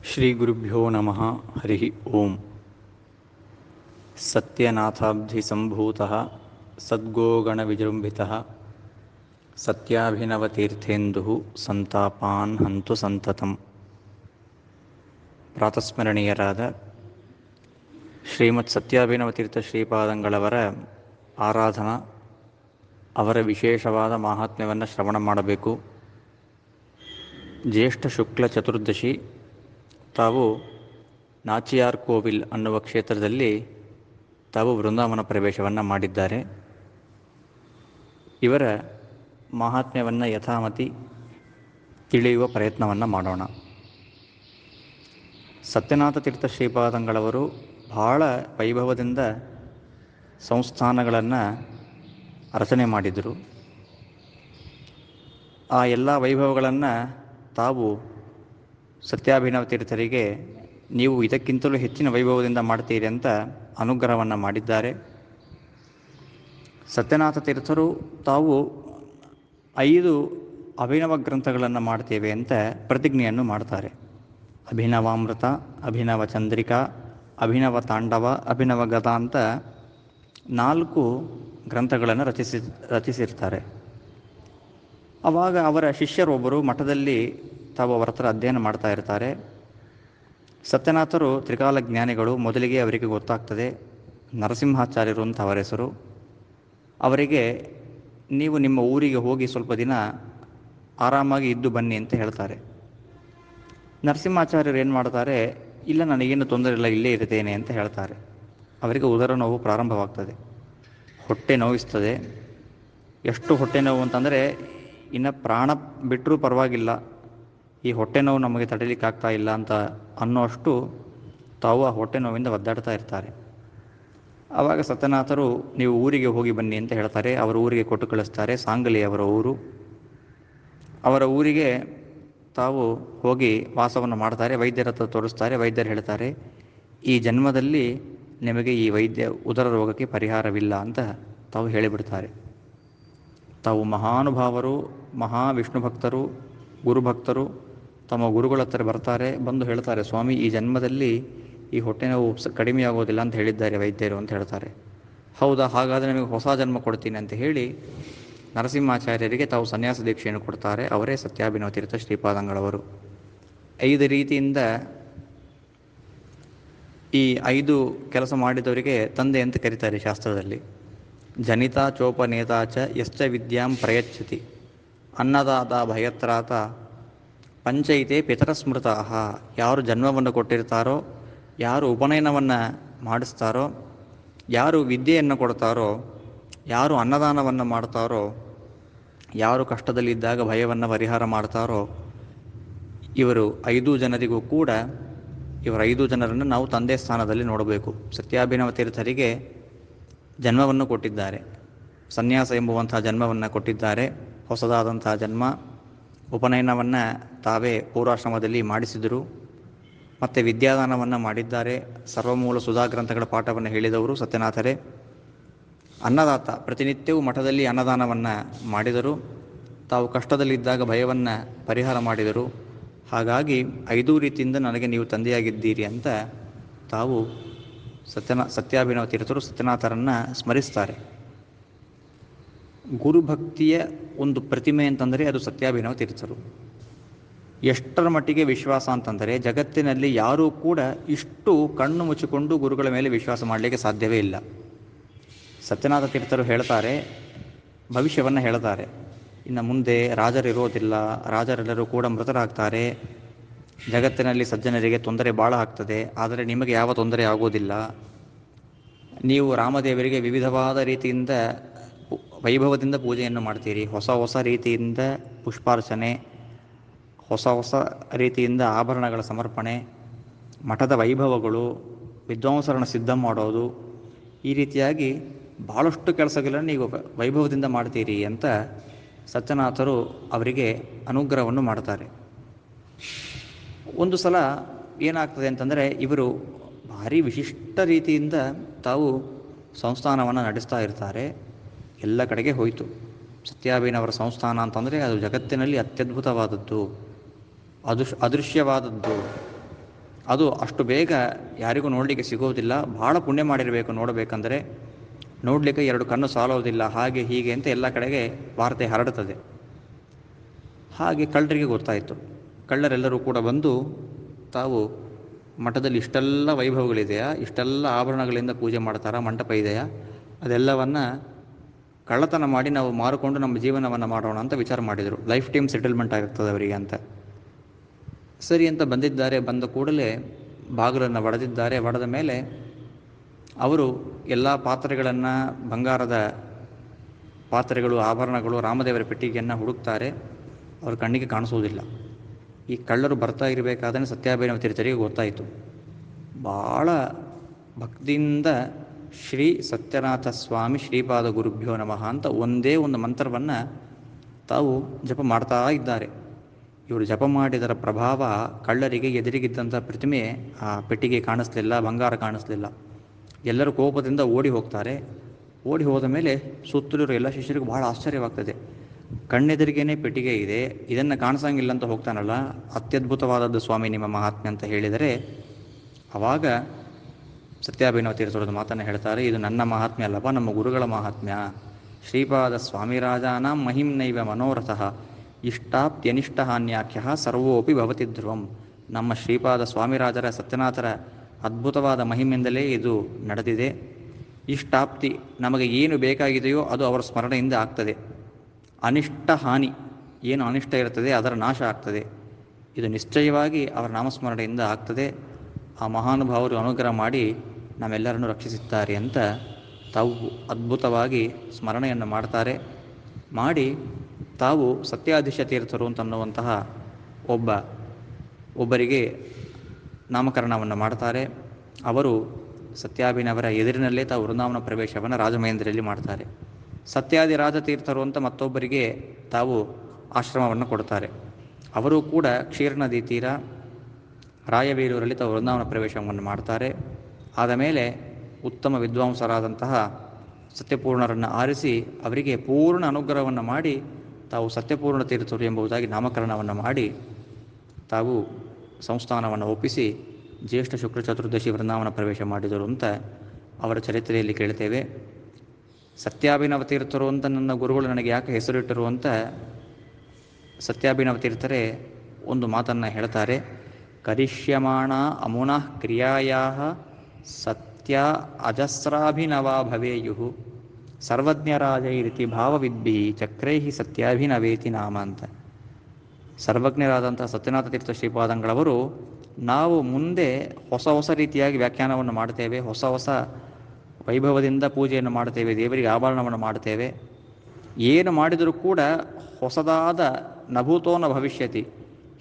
ಶ್ರೀ ಗುರುಭ್ಯೋ ನಮಃ. ಹರಿ ಓಂ. ಸತ್ಯನಾಥಾಬ್ಧಿ ಸಂಭೂತಃ ಸದ್ಗೋಗಣ ವಿಜೃಂಭಿತಃ ಸತ್ಯಾಭಿನವತೀರ್ಥೇಂದು ಸಂತಾಪಾನ್ ಹಂತು ಸಂತತಂ. ಪ್ರಾತಸ್ಮರಣೀಯರಾದ ಶ್ರೀಮತ್ ಸತ್ಯಾಭಿನವತೀರ್ಥ ಶ್ರೀಪಾದಂಗಳವರ ಆರಾಧನಾ, ಅವರ ವಿಶೇಷವಾದ ಮಾಹಾತ್ಮ್ಯವನ್ನು ಶ್ರವಣ ಮಾಡಬೇಕು. ಜ್ಯೇಷ್ಠ ಶುಕ್ಲ ಚತುರ್ದಶಿ ತಾವು ನಾಚಿಯಾರ್ ಕೋವಿಲ್ ಅನ್ನುವ ಕ್ಷೇತ್ರದಲ್ಲಿ ತಾವು ವೃಂದಾವನ ಪ್ರವೇಶವನ್ನು ಮಾಡಿದ್ದಾರೆ. ಇವರ ಮಹಾತ್ಮ್ಯವನ್ನು ಯಥಾಮತಿ ತಿಳಿಯುವ ಪ್ರಯತ್ನವನ್ನು ಮಾಡೋಣ. ಸತ್ಯನಾಥ ತೀರ್ಥ ಶ್ರೀಪಾದಂಗಳವರು ಬಹಳ ವೈಭವದಿಂದ ಸಂಸ್ಥಾನಗಳನ್ನು ರಚನೆ ಮಾಡಿದರು. ಆ ಎಲ್ಲ ವೈಭವಗಳನ್ನು ತಾವು ಸತ್ಯಾಭಿನವ ತೀರ್ಥರಿಗೆ ನೀವು ಇದಕ್ಕಿಂತಲೂ ಹೆಚ್ಚಿನ ವೈಭವದಿಂದ ಮಾಡ್ತೀರಿ ಅಂತ ಅನುಗ್ರಹವನ್ನು ಮಾಡಿದ್ದಾರೆ. ಸತ್ಯನಾಥ ತೀರ್ಥರು ತಾವು 5 ಅಭಿನವ ಗ್ರಂಥಗಳನ್ನು ಮಾಡ್ತೇವೆ ಅಂತ ಪ್ರತಿಜ್ಞೆಯನ್ನು ಮಾಡ್ತಾರೆ. ಅಭಿನವಾಮೃತ, ಅಭಿನವ ಚಂದ್ರಿಕಾ, ಅಭಿನವ ತಾಂಡವ, ಅಭಿನವ ಗದ ಅಂತ 4 ಗ್ರಂಥಗಳನ್ನು ರಚಿಸಿರ್ತಾರೆ. ಆವಾಗ ಅವರ ಶಿಷ್ಯರೊಬ್ಬರು ಮಠದಲ್ಲಿ ತಾವು ಅವರ ಹತ್ರ ಅಧ್ಯಯನ ಮಾಡ್ತಾ ಇರ್ತಾರೆ. ಸತ್ಯನಾಥರು ತ್ರಿಕಾಲ ಜ್ಞಾನಿಗಳು. ಮೊದಲಿಗೆ ಅವರಿಗೆ ಗೊತ್ತಾಗ್ತದೆ ನರಸಿಂಹಾಚಾರ್ಯರು ಅಂತ ಅವರ ಹೆಸರು. ಅವರಿಗೆ ನೀವು ನಿಮ್ಮ ಊರಿಗೆ ಹೋಗಿ ಸ್ವಲ್ಪ ದಿನ ಆರಾಮಾಗಿ ಇದ್ದು ಬನ್ನಿ ಅಂತ ಹೇಳ್ತಾರೆ. ನರಸಿಂಹಾಚಾರ್ಯರು ಏನು ಮಾಡ್ತಾರೆ, ಇಲ್ಲ ನನಗೇನು ತೊಂದರೆ ಇಲ್ಲ, ಇಲ್ಲೇ ಇರ್ತೇನೆ ಅಂತ ಹೇಳ್ತಾರೆ. ಅವರಿಗೆ ಉದರ ನೋವು ಪ್ರಾರಂಭವಾಗ್ತದೆ, ಹೊಟ್ಟೆ ನೋವಿಸ್ತದೆ. ಎಷ್ಟು ಹೊಟ್ಟೆ ನೋವು ಅಂತಂದರೆ ಇನ್ನು ಪ್ರಾಣ ಬಿಟ್ಟರೂ ಪರವಾಗಿಲ್ಲ, ಈ ಹೊಟ್ಟೆ ನೋವು ನಮಗೆ ತಡೀಲಿಕ್ಕಾಗ್ತಾ ಇಲ್ಲ ಅಂತ ಅನ್ನೋಷ್ಟು ತಾವು ಆ ಹೊಟ್ಟೆ ನೋವಿಂದ ಒದ್ದಾಡ್ತಾ ಇರ್ತಾರೆ. ಆವಾಗ ಸತ್ಯನಾಥರು ನೀವು ಊರಿಗೆ ಹೋಗಿ ಬನ್ನಿ ಅಂತ ಹೇಳ್ತಾರೆ. ಅವರ ಊರಿಗೆ ಕೊಟ್ಟು ಕಳಿಸ್ತಾರೆ. ಸಾಂಗಲಿ ಅವರ ಊರು. ಅವರ ಊರಿಗೆ ತಾವು ಹೋಗಿ ವಾಸವನ್ನು ಮಾಡ್ತಾರೆ. ವೈದ್ಯರ ಹತ್ರ ತೋರಿಸ್ತಾರೆ. ವೈದ್ಯರು ಹೇಳ್ತಾರೆ, ಈ ಜನ್ಮದಲ್ಲಿ ನಿಮಗೆ ಈ ಉದರ ರೋಗಕ್ಕೆ ಪರಿಹಾರವಿಲ್ಲ ಅಂತ ತಾವು ಹೇಳಿಬಿಡ್ತಾರೆ. ತಾವು ಮಹಾನುಭಾವರು, ಮಹಾವಿಷ್ಣು ಭಕ್ತರು, ಗುರುಭಕ್ತರು. ತಮ್ಮ ಗುರುಗಳ ಹತ್ರ ಬರ್ತಾರೆ. ಬಂದು ಹೇಳ್ತಾರೆ, ಸ್ವಾಮಿ ಈ ಜನ್ಮದಲ್ಲಿ ಈ ಹೊಟ್ಟೆ ನೋವು ಕಡಿಮೆಯಾಗೋದಿಲ್ಲ ಅಂತ ಹೇಳಿದ್ದಾರೆ ವೈದ್ಯರು ಅಂತ ಹೇಳ್ತಾರೆ. ಹೌದಾ, ಹಾಗಾದರೆ ನಿಮಗೆ ಹೊಸ ಜನ್ಮ ಕೊಡ್ತೀನಿ ಅಂತ ಹೇಳಿ ನರಸಿಂಹಾಚಾರ್ಯರಿಗೆ ತಾವು ಸನ್ಯಾಸ ದೀಕ್ಷೆಯನ್ನು ಕೊಡ್ತಾರೆ. ಅವರೇ ಸತ್ಯಾಭಿನವ ತೀರ್ಥ ಶ್ರೀಪಾದಂಗಳವರು. 5 ರೀತಿಯಿಂದ ಈ 5 ಕೆಲಸ ಮಾಡಿದವರಿಗೆ ತಂದೆ ಅಂತ ಕರೀತಾರೆ ಶಾಸ್ತ್ರದಲ್ಲಿ. ಜನಿತಾ ಚೋಪನೇತಾ ಚ ಯಶ್ಚ ವಿದ್ಯಾಂ ಪ್ರಯಚ್ಛತಿ ಅನ್ನದಾತ ಭಯತ್ರಾತ ಪಂಚೈತೆ ಪಿತರಸ್ಮೃತಃ. ಯಾರು ಜನ್ಮವನ್ನು ಕೊಟ್ಟಿರ್ತಾರೋ, ಯಾರು ಉಪನಯನವನ್ನು ಮಾಡಿಸ್ತಾರೋ, ಯಾರು ವಿದ್ಯೆಯನ್ನು ಕೊಡ್ತಾರೋ, ಯಾರು ಅನ್ನದಾನವನ್ನು ಮಾಡ್ತಾರೋ, ಯಾರು ಕಷ್ಟದಲ್ಲಿದ್ದಾಗ ಭಯವನ್ನು ಪರಿಹಾರ ಮಾಡ್ತಾರೋ, ಇವರು 5 ಜನರಿಗೂ ಕೂಡ ಇವರ 5 ಜನರನ್ನು ನಾವು ತಂದೆ ಸ್ಥಾನದಲ್ಲಿ ನೋಡಬೇಕು. ಸತ್ಯಾಭಿನವ ತೀರ್ಥರಿಗೆ ಜನ್ಮವನ್ನು ಕೊಟ್ಟಿದ್ದಾರೆ. ಸನ್ಯಾಸ ಎಂಬುವಂತಹ ಜನ್ಮವನ್ನು ಕೊಟ್ಟಿದ್ದಾರೆ, ಹೊಸದಾದಂತಹ ಜನ್ಮ. ಉಪನಯನವನ್ನು ತಾವೇ ಪೂರ್ವಾಶ್ರಮದಲ್ಲಿ ಮಾಡಿಸಿದರು. ಮತ್ತು ವಿದ್ಯಾದಾನವನ್ನು ಮಾಡಿದ್ದಾರೆ. ಸರ್ವಮೂಲ ಸುಧಾಗ್ರಂಥಗಳ ಪಾಠವನ್ನು ಹೇಳಿದವರು ಸತ್ಯನಾಥರೇ. ಅನ್ನದಾತ, ಪ್ರತಿನಿತ್ಯವೂ ಮಠದಲ್ಲಿ ಅನ್ನದಾನವನ್ನು ಮಾಡಿದರು. ತಾವು ಕಷ್ಟದಲ್ಲಿದ್ದಾಗ ಭಯವನ್ನು ಪರಿಹಾರ ಮಾಡಿದರು. ಹಾಗಾಗಿ 5 ರೀತಿಯಿಂದ ನನಗೆ ನೀವು ತಂದೆಯಾಗಿದ್ದೀರಿ ಅಂತ ತಾವು ಸತ್ಯಾಭಿನವ ತೀರ್ಥರು ಸತ್ಯನಾಥರನ್ನು ಸ್ಮರಿಸ್ತಾರೆ. ಗುರುಭಕ್ತಿಯ ಒಂದು ಪ್ರತಿಮೆ ಅಂತಂದರೆ ಅದು ಸತ್ಯಾಭಿನವ ತೀರ್ಥರು. ಎಷ್ಟರ ಮಟ್ಟಿಗೆ ವಿಶ್ವಾಸ ಅಂತಂದರೆ ಜಗತ್ತಿನಲ್ಲಿ ಯಾರೂ ಕೂಡ ಇಷ್ಟು ಕಣ್ಣು ಮುಚ್ಚಿಕೊಂಡು ಗುರುಗಳ ಮೇಲೆ ವಿಶ್ವಾಸ ಮಾಡಲಿಕ್ಕೆ ಸಾಧ್ಯವೇ ಇಲ್ಲ. ಸತ್ಯನಾಥ ತೀರ್ಥರು ಹೇಳ್ತಾರೆ, ಭವಿಷ್ಯವನ್ನು ಹೇಳ್ತಾರೆ, ಇನ್ನು ಮುಂದೆ ರಾಜರಿರೋದಿಲ್ಲ, ರಾಜರೆಲ್ಲರೂ ಕೂಡ ಮೃತರಾಗ್ತಾರೆ, ಜಗತ್ತಿನಲ್ಲಿ ಸಜ್ಜನರಿಗೆ ತೊಂದರೆ ಭಾಳ ಆಗ್ತದೆ, ಆದರೆ ನಿಮಗೆ ಯಾವ ತೊಂದರೆ ಆಗೋದಿಲ್ಲ. ನೀವು ರಾಮದೇವರಿಗೆ ವಿವಿಧವಾದ ರೀತಿಯಿಂದ ವೈಭವದಿಂದ ಪೂಜೆಯನ್ನು ಮಾಡ್ತೀರಿ. ಹೊಸ ರೀತಿಯಿಂದ ಪುಷ್ಪಾರ್ಚನೆ, ಹೊಸ ರೀತಿಯಿಂದ ಆಭರಣಗಳ ಸಮರ್ಪಣೆ, ಮಠದ ವೈಭವಗಳು, ವಿದ್ವಾಂಸರನ್ನು ಸಿದ್ಧ ಮಾಡೋದು, ಈ ರೀತಿಯಾಗಿ ಭಾಳಷ್ಟು ಕೆಲಸಗಳನ್ನು ನೀವು ವೈಭವದಿಂದ ಮಾಡ್ತೀರಿ ಅಂತ ಸತ್ಯನಾಥರು ಅವರಿಗೆ ಅನುಗ್ರಹವನ್ನು ಮಾಡ್ತಾರೆ. ಒಂದು ಸಲ ಏನಾಗ್ತದೆ ಅಂತಂದರೆ ಇವರು ಭಾರಿ ವಿಶಿಷ್ಟ ರೀತಿಯಿಂದ ತಾವು ಸಂಸ್ಥಾನವನ್ನು ನಡೆಸ್ತಾ ಇರ್ತಾರೆ. ಎಲ್ಲ ಕಡೆಗೆ ಹೋಯಿತು. ಸತ್ಯಾಭಿನವರ ಸಂಸ್ಥಾನ ಅಂತಂದರೆ ಅದು ಜಗತ್ತಿನಲ್ಲಿ ಅತ್ಯದ್ಭುತವಾದದ್ದು, ಅದೃಶ್ಯವಾದದ್ದು. ಅದು ಅಷ್ಟು ಬೇಗ ಯಾರಿಗೂ ನೋಡಲಿಕ್ಕೆ ಸಿಗೋದಿಲ್ಲ. ಭಾಳ ಪುಣ್ಯ ಮಾಡಿರಬೇಕು ನೋಡಬೇಕಂದ್ರೆ. ನೋಡಲಿಕ್ಕೆ 2 ಕಣ್ಣು ಸಾಲೋದಿಲ್ಲ, ಹಾಗೆ ಹೀಗೆ ಅಂತ ಎಲ್ಲ ಕಡೆಗೆ ವಾರ್ತೆ ಹರಡುತ್ತದೆ. ಹಾಗೆ ಕಳ್ಳರಿಗೆ ಗೊತ್ತಾಯಿತು. ಕಳ್ಳರೆಲ್ಲರೂ ಕೂಡ ಬಂದು ತಾವು ಮಠದಲ್ಲಿ ಇಷ್ಟೆಲ್ಲ ವೈಭವಗಳಿದೆಯಾ, ಇಷ್ಟೆಲ್ಲ ಆಭರಣಗಳಿಂದ ಪೂಜೆ ಮಾಡ್ತಾರಾ, ಮಂಟಪ ಇದೆಯಾ, ಅದೆಲ್ಲವನ್ನು ಕಳ್ಳತನ ಮಾಡಿ ನಾವು ಮಾರಿಕೊಂಡು ನಮ್ಮ ಜೀವನವನ್ನು ಮಾಡೋಣ ಅಂತ ವಿಚಾರ ಮಾಡಿದರು. ಲೈಫ್ ಟೈಮ್ ಸೆಟಲ್ಮೆಂಟ್ ಆಗಿರ್ತದೆ ಅವರಿಗೆ ಅಂತ. ಸರಿ ಅಂತ ಬಂದಿದ್ದಾರೆ. ಬಂದ ಕೂಡಲೇ ಬಾಗಿಲನ್ನು ಒಡೆದಿದ್ದಾರೆ. ಒಡೆದ ಮೇಲೆ ಅವರು ಎಲ್ಲ ಪಾತ್ರೆಗಳನ್ನು, ಬಂಗಾರದ ಪಾತ್ರೆಗಳು, ಆಭರಣಗಳು, ರಾಮದೇವರ ಪೆಟ್ಟಿಗೆಯನ್ನು ಹುಡುಕ್ತಾರೆ. ಅವ್ರ ಕಣ್ಣಿಗೆ ಕಾಣಿಸೋದಿಲ್ಲ. ಈ ಕಳ್ಳರು ಬರ್ತಾ ಇರಬೇಕಾದ್ರೆ ಸತ್ಯಾಭಿನವ ತೀರ್ಥರಿಗೆ ಗೊತ್ತಾಯಿತು. ಭಾಳ ಭಕ್ತಿಯಿಂದ ಶ್ರೀ ಸತ್ಯನಾಥ ಸ್ವಾಮಿ ಶ್ರೀಪಾದ ಗುರುಭ್ಯೋ ನಮಃ ಅಂತ ಒಂದೇ ಒಂದು ಮಂತ್ರವನ್ನು ತಾವು ಜಪ ಮಾಡ್ತಾ ಇದ್ದಾರೆ. ಇವರು ಜಪ ಮಾಡಿದರ ಪ್ರಭಾವ ಕಳ್ಳರಿಗೆ ಎದುರಿಗಿದ್ದಂಥ ಪ್ರತಿಮೆ, ಆ ಪೆಟ್ಟಿಗೆ ಕಾಣಿಸ್ಲಿಲ್ಲ, ಬಂಗಾರ ಕಾಣಿಸ್ಲಿಲ್ಲ. ಎಲ್ಲರೂ ಕೋಪದಿಂದ ಓಡಿ ಹೋಗ್ತಾರೆ. ಓಡಿ ಹೋದ ಮೇಲೆ ಸುತ್ತಲಿರೋ ಎಲ್ಲ ಶಿಷ್ಯರಿಗೂ ಬಹಳ ಆಶ್ಚರ್ಯವಾಗ್ತದೆ. ಕಣ್ಣೆದುರಿಗೇನೆ ಪೆಟ್ಟಿಗೆ ಇದೆ, ಇದನ್ನು ಕಾಣಿಸಂಗಿಲ್ಲ ಅಂತ ಹೋಗ್ತಾನಲ್ಲ, ಅತ್ಯದ್ಭುತವಾದದ್ದು ಸ್ವಾಮಿ ನಿಮ್ಮ ಮಹಾತ್ಮೆ ಅಂತ ಹೇಳಿದರೆ, ಆವಾಗ ಸತ್ಯಾಭಿನವ ತೀರ್ಥರದ ಮಾತನ್ನು ಹೇಳ್ತಾರೆ, ಇದು ನನ್ನ ಮಹಾತ್ಮ್ಯ ಅಲ್ಲಪ್ಪ, ನಮ್ಮ ಗುರುಗಳ ಮಹಾತ್ಮ್ಯ. ಶ್ರೀಪಾದ ಸ್ವಾಮಿರಾಜಾನ ಮಹಿಮ್ನೈವ ಮನೋರಥಃ ಇಷ್ಟಾಪ್ತ್ಯನಿಷ್ಟ ಹಾನ್ಯಾಖ್ಯ ಸರ್ವೋಪಿ ಭವತಿ ಧ್ರುವಂ. ನಮ್ಮ ಶ್ರೀಪಾದ ಸ್ವಾಮಿರಾಜರ ಸತ್ಯನಾಥರ ಅದ್ಭುತವಾದ ಮಹಿಮೆಯಿಂದಲೇ ಇದು ನಡೆದಿದೆ. ಇಷ್ಟಾಪ್ತಿ, ನಮಗೆ ಏನು ಬೇಕಾಗಿದೆಯೋ ಅದು ಅವರ ಸ್ಮರಣೆಯಿಂದ ಆಗ್ತದೆ. ಅನಿಷ್ಟ ಹಾನಿ, ಏನು ಅನಿಷ್ಟ ಇರ್ತದೆ ಅದರ ನಾಶ ಆಗ್ತದೆ. ಇದು ನಿಶ್ಚಯವಾಗಿ ಅವರ ನಾಮಸ್ಮರಣೆಯಿಂದ ಆಗ್ತದೆ. ಆ ಮಹಾನುಭಾವರು ಅನುಗ್ರಹ ಮಾಡಿ ನಮ್ಮೆಲ್ಲರನ್ನು ರಕ್ಷಿಸುತ್ತಾರೆ ಅಂತ ತಾವು ಅದ್ಭುತವಾಗಿ ಸ್ಮರಣೆಯನ್ನು ಮಾಡ್ತಾರೆ. ಮಾಡಿ ತಾವು ಸತ್ಯಾಧೀಶ ತೀರ್ಥರು ಅಂತನ್ನುವಂತಹ ಒಬ್ಬರಿಗೆ ನಾಮಕರಣವನ್ನು ಮಾಡ್ತಾರೆ. ಅವರು ಸತ್ಯಾಭಿನವರ ಎದುರಿನಲ್ಲೇ ತಾವು ವೃಂದಾವನ ಪ್ರವೇಶವನ್ನು ರಾಜಮಹೇಂದ್ರಲ್ಲಿ ಮಾಡ್ತಾರೆ. ಸತ್ಯಾದಿ ರಾಜತೀರ್ಥರು ಅಂತ ಮತ್ತೊಬ್ಬರಿಗೆ ತಾವು ಆಶ್ರಮವನ್ನು ಕೊಡ್ತಾರೆ. ಅವರು ಕೂಡ ಕ್ಷೀರನದಿ ತೀರ ರಾಯಬೇಲೂರಲ್ಲಿ ತಾವು ವೃಂದಾವನ ಪ್ರವೇಶವನ್ನು ಮಾಡ್ತಾರೆ. ಆದ ಮೇಲೆ ಉತ್ತಮ ವಿದ್ವಾಂಸರಾದಂತಹ ಸತ್ಯಪೂರ್ಣರನ್ನು ಆರಿಸಿ ಅವರಿಗೆ ಪೂರ್ಣ ಅನುಗ್ರಹವನ್ನು ಮಾಡಿ ತಾವು ಸತ್ಯಪೂರ್ಣ ತೀರ್ಥರು ಎಂಬುದಾಗಿ ನಾಮಕರಣವನ್ನು ಮಾಡಿ ತಾವು ಸಂಸ್ಥಾನವನ್ನು ಒಪ್ಪಿಸಿ ಜ್ಯೇಷ್ಠ ಶುಕ್ಲ ಚತುರ್ದಶಿ ವೃಂದಾವನ ಪ್ರವೇಶ ಮಾಡಿದರು ಅಂತ ಅವರ ಚರಿತ್ರೆಯಲ್ಲಿ ಕೇಳ್ತೇವೆ. ಸತ್ಯಾಭಿನವ ತೀರ್ಥರು ಅಂತ ನನ್ನ ಗುರುಗಳು ನನಗೆ ಯಾಕೆ ಹೆಸರಿಟ್ಟರು ಅಂತ ಸತ್ಯಾಭಿನವ ತೀರ್ಥರೇ ಒಂದು ಮಾತನ್ನು ಹೇಳ್ತಾರೆ. ಕರಿಷ್ಯಮಾಣ ಅಮುನಃ ಕ್ರಿಯಾಯಾ ಸತ್ಯ ಅಜಸ್ರಾಭಿನವಾ ಭವೇಯು ಸರ್ವಜ್ಞರಾಜೈರಿತಿ ಭಾವವಿದ್ಭಿ ಚಕ್ರೈಹಿ ಸತ್ಯಾಭಿನವೇತಿ ನಾಮ ಅಂತ. ಸರ್ವಜ್ಞರಾದಂಥ ಸತ್ಯನಾಥ ತೀರ್ಥ ಶ್ರೀಪಾದಂಗಳವರು, ನಾವು ಮುಂದೆ ಹೊಸ ಹೊಸ ರೀತಿಯಾಗಿ ವ್ಯಾಖ್ಯಾನವನ್ನು ಮಾಡ್ತೇವೆ, ಹೊಸ ಹೊಸ ವೈಭವದಿಂದ ಪೂಜೆಯನ್ನು ಮಾಡ್ತೇವೆ, ದೇವರಿಗೆ ಆಭರಣವನ್ನು ಮಾಡ್ತೇವೆ. ಏನು ಮಾಡಿದರೂ ಕೂಡ ಹೊಸದಾದ ನಭೂತೋನ ಭವಿಷ್ಯತಿ,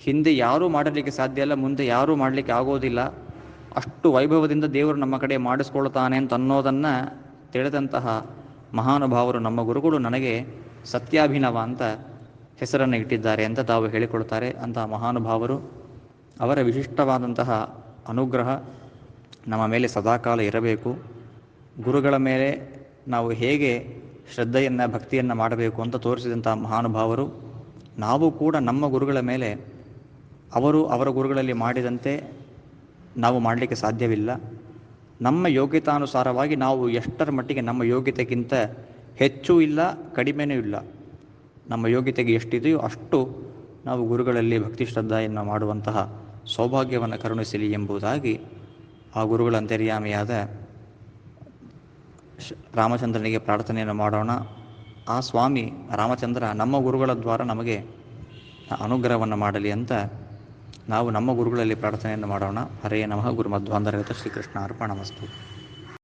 ಹಿಂದೆ ಯಾರೂ ಮಾಡಲಿಕ್ಕೆ ಸಾಧ್ಯ ಇಲ್ಲ, ಮುಂದೆ ಯಾರೂ ಮಾಡಲಿಕ್ಕೆ ಆಗೋದಿಲ್ಲ, ಅಷ್ಟು ವೈಭವದಿಂದ ದೇವರು ನಮ್ಮ ಕಡೆ ಮಾಡಿಸ್ಕೊಳ್ತಾನೆ ಅಂತ ಅನ್ನೋದನ್ನು ತಿಳಿದಂತಹ ಮಹಾನುಭಾವರು ನಮ್ಮ ಗುರುಗಳು ನನಗೆ ಸತ್ಯಾಭಿನವ ಅಂತ ಹೆಸರನ್ನು ಇಟ್ಟಿದ್ದಾರೆ ಅಂತ ತಾವು ಹೇಳಿಕೊಳ್ತಾರೆ. ಅಂತಹ ಮಹಾನುಭಾವರು, ಅವರ ವಿಶಿಷ್ಟವಾದಂತಹ ಅನುಗ್ರಹ ನಮ್ಮ ಮೇಲೆ ಸದಾಕಾಲ ಇರಬೇಕು. ಗುರುಗಳ ಮೇಲೆ ನಾವು ಹೇಗೆ ಶ್ರದ್ಧೆಯನ್ನು ಭಕ್ತಿಯನ್ನು ಮಾಡಬೇಕು ಅಂತ ತೋರಿಸಿದಂತಹ ಮಹಾನುಭಾವರು, ನಾವು ಕೂಡ ನಮ್ಮ ಗುರುಗಳ ಮೇಲೆ ಅವರು ಅವರ ಗುರುಗಳಲ್ಲಿ ಮಾಡಿದಂತೆ ನಾವು ಮಾಡಲಿಕ್ಕೆ ಸಾಧ್ಯವಿಲ್ಲ. ನಮ್ಮ ಯೋಗ್ಯತಾನುಸಾರವಾಗಿ ನಾವು ಎಷ್ಟರ ಮಟ್ಟಿಗೆ ನಮ್ಮ ಯೋಗ್ಯತೆಗಿಂತ ಹೆಚ್ಚೂ ಇಲ್ಲ, ಕಡಿಮೆನೂ ಇಲ್ಲ, ನಮ್ಮ ಯೋಗ್ಯತೆಗೆ ಎಷ್ಟಿದೆಯೋ ಅಷ್ಟು ನಾವು ಗುರುಗಳಲ್ಲಿ ಭಕ್ತಿ ಶ್ರದ್ಧೆಯನ್ನು ಮಾಡುವಂತಹ ಸೌಭಾಗ್ಯವನ್ನು ಕರುಣಿಸಲಿ ಎಂಬುದಾಗಿ ಆ ಗುರುಗಳ ಅಂತರ್ಯಾಮಿಯಾದ ರಾಮಚಂದ್ರನಿಗೆ ಪ್ರಾರ್ಥನೆಯನ್ನು ಮಾಡೋಣ. ಆ ಸ್ವಾಮಿ ರಾಮಚಂದ್ರ ನಮ್ಮ ಗುರುಗಳ ದ್ವಾರ ನಮಗೆ ಅನುಗ್ರಹವನ್ನು ಮಾಡಲಿ ಅಂತ ನಾವು ನಮ್ಮ ಗುರುಗಳಲ್ಲಿ ಪ್ರಾರ್ಥನೆಯನ್ನು ಮಾಡೋಣ. ಹರೇ ನಮಃ. ಗುರುಮಧ್ವಾಂತರ್ಗತ ಶ್ರೀಕೃಷ್ಣ ಅರ್ಪಣಮಸ್ತು.